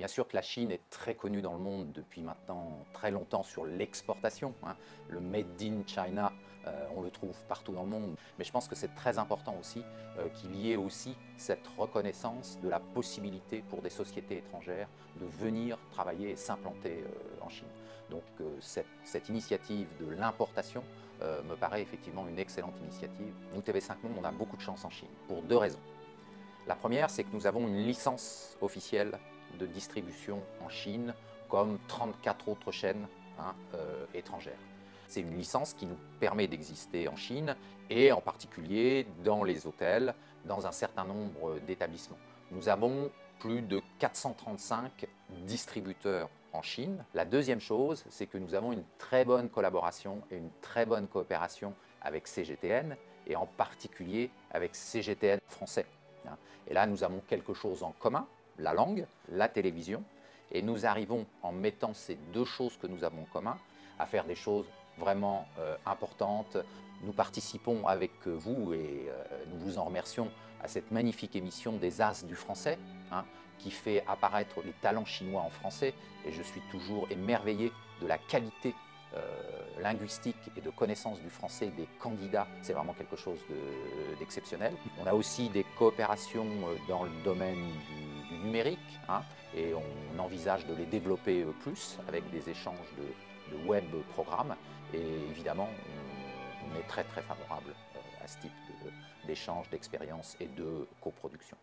Bien sûr que la Chine est très connue dans le monde depuis maintenant très longtemps sur l'exportation, hein. Le Made in China, on le trouve partout dans le monde. Mais je pense que c'est très important aussi qu'il y ait aussi cette reconnaissance de la possibilité pour des sociétés étrangères de venir travailler et s'implanter en Chine. Donc cette initiative de l'importation me paraît effectivement une excellente initiative. Nous, TV5 Monde, on a beaucoup de chance en Chine pour deux raisons. La première, c'est que nous avons une licence officielle de distribution en Chine, comme 34 autres chaînes étrangères. C'est une licence qui nous permet d'exister en Chine et en particulier dans les hôtels, dans un certain nombre d'établissements. Nous avons plus de 435 distributeurs en Chine. La deuxième chose, c'est que nous avons une très bonne collaboration et une très bonne coopération avec CGTN et en particulier avec CGTN français. Et là, nous avons quelque chose en commun, la langue, la télévision, et nous arrivons, en mettant ces deux choses que nous avons en commun, à faire des choses vraiment importantes. Nous participons avec vous, et nous vous en remercions, à cette magnifique émission des As du français, qui fait apparaître les talents chinois en français, et je suis toujours émerveillé de la qualité linguistique et de connaissance du français des candidats. C'est vraiment quelque chose d'exceptionnel. On a aussi des coopérations dans le domaine du numérique, et on envisage de les développer plus avec des échanges de web programmes, et évidemment on est très favorable à ce type d'échange, d'expérience et de coproduction.